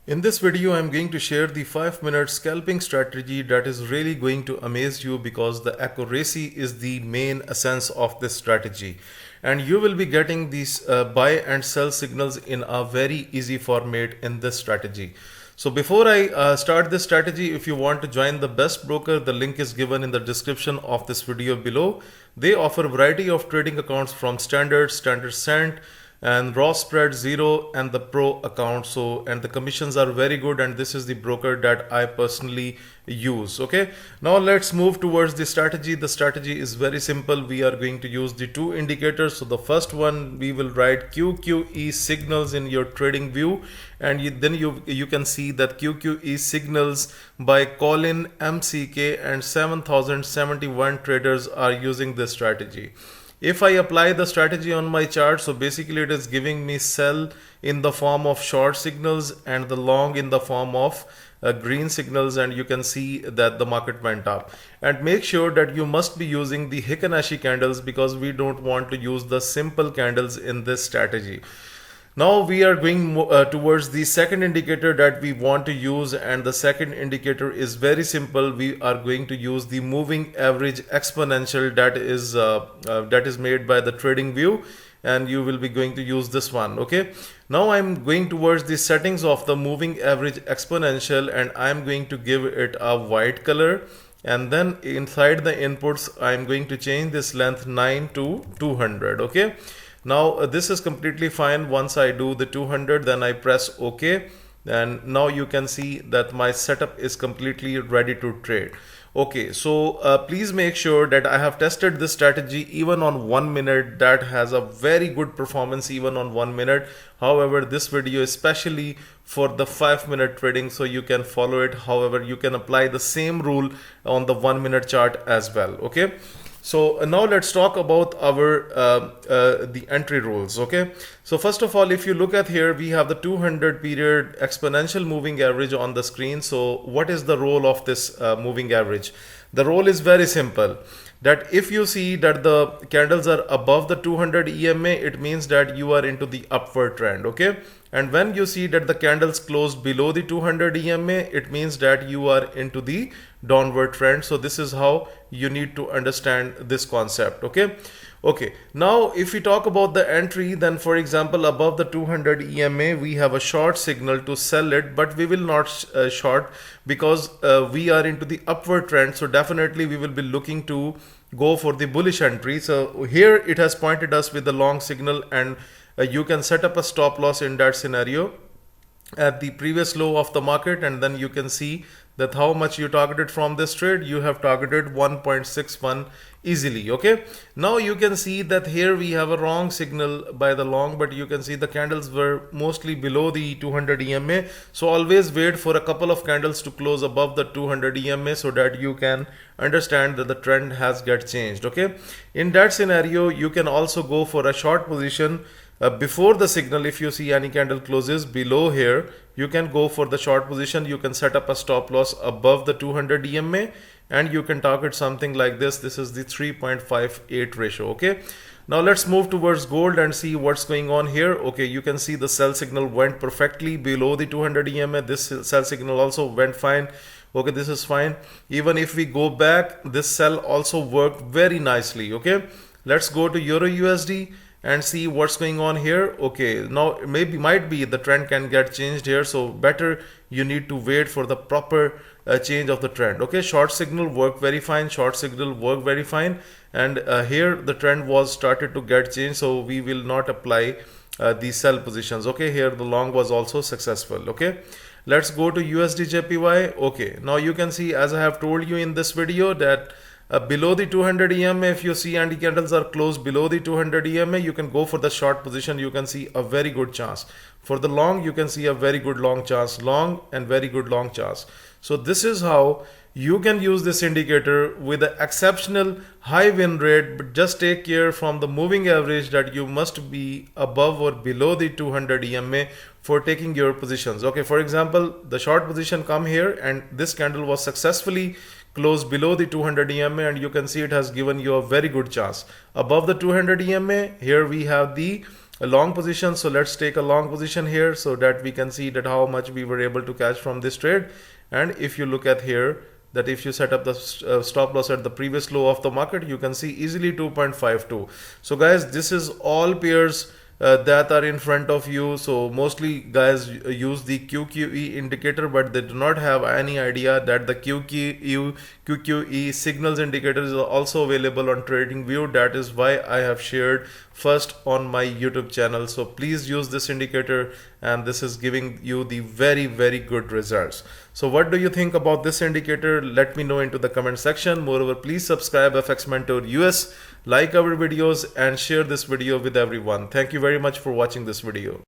In this video, I'm going to share the 5-minute scalping strategy that is really going to amaze you because the accuracy is the main essence of this strategy. And you will be getting these buy and sell signals in a very easy format in this strategy. So before I start this strategy, if you want to join the best broker, the link is given in the description of this video below. They offer a variety of trading accounts from standard cent, and raw spread zero and the pro account. So and the commissions are very good, and this is the broker that I personally use. Okay, now let's move towards the strategy. The strategy is very simple. We are going to use the two indicators. So the first one, we will write QQE signals in your trading view, and then you can see that QQE signals by Colin MCK and 7071 traders are using this strategy. If I apply the strategy on my chart, so basically it is giving me sell in the form of short signals and the long in the form of green signals, and you can see that the market went up. And make sure that you must be using the Hikanashi candles because we don't want to use the simple candles in this strategy. Now we are going towards the second indicator that we want to use, and the second indicator is very simple. We are going to use the moving average exponential that is made by the trading view, and you will be going to use this one. Okay, now I'm going towards the settings of the moving average exponential, and I'm going to give it a white color. And then inside the inputs, I'm going to change this length 9 to 200. Okay, now this is completely fine. Once I do the 200, then I press OK, and now you can see that my setup is completely ready to trade. Okay, so please make sure that I have tested this strategy even on 1 minute. That has a very good performance even on 1 minute. However, this video is especially for the 5-minute trading, so you can follow it. However, you can apply the same rule on the 1 minute chart as well. Okay, so now let's talk about our the entry rules. Okay, so first of all, if you look at here, we have the 200 period exponential moving average on the screen. So what is the role of this moving average? The role is very simple, that if you see that the candles are above the 200 EMA, it means that you are into the upward trend. Okay, and when you see that the candles closed below the 200 EMA, it means that you are into the downward trend. So this is how you need to understand this concept. Okay, now if we talk about the entry, then for example, above the 200 EMA, we have a short signal to sell it, but we will not short because we are into the upward trend. So definitely we will be looking to go for the bullish entry. So here it has pointed us with the long signal, and you can set up a stop loss in that scenario at the previous low of the market, and then you can see that how much you targeted from this trade. You have targeted 1.61 easily. Okay, now you can see that here we have a wrong signal by the long, but you can see the candles were mostly below the 200 EMA. So always wait for a couple of candles to close above the 200 EMA so that you can understand that the trend has get changed. Okay, in that scenario, you can also go for a short position before the signal. If you see any candle closes below here, you can go for the short position. You can set up a stop loss above the 200 EMA, and you can target something like this. This is the 3.58 ratio. Okay, now let's move towards gold and see what's going on here. Okay, you can see the sell signal went perfectly below the 200 EMA. This sell signal also went fine. Okay, this is fine. Even if we go back, this sell also worked very nicely. Okay, let's go to Euro USD and see what's going on here. Okay, now might be the trend can get changed here, so better you need to wait for the proper change of the trend. Okay, short signal worked very fine, short signal worked very fine, and here the trend was started to get changed, so we will not apply the sell positions. Okay, here the long was also successful. Okay, let's go to USD JPY. Okay, now you can see, as I have told you in this video, that below the 200 EMA, if you see any candles are closed below the 200 EMA, you can go for the short position. You can see a very good chance. For the long, you can see a very good long chance, long and very good long chance. So this is how you can use this indicator with an exceptional high win rate, but just take care from the moving average that you must be above or below the 200 EMA for taking your positions. Okay, for example, the short position come here, and this candle was successfully closed below the 200 EMA, and you can see it has given you a very good chance. Above the 200 EMA, here we have the a long position. So let's take a long position here so that we can see that how much we were able to catch from this trade. And if you look at here, that if you set up the stop loss at the previous low of the market, you can see easily 2.52. So guys, this is all pairs that are in front of you. So mostly guys use the QQE indicator, but they do not have any idea that the QQE signals indicator is also available on TradingView. That is why I have shared first on my YouTube channel. So please use this indicator, and this is giving you the very good results. So what do you think about this indicator? Let me know into the comment section. Moreover, please subscribe FX Mentor US, like our videos, and share this video with everyone. Thank you very much for watching this video.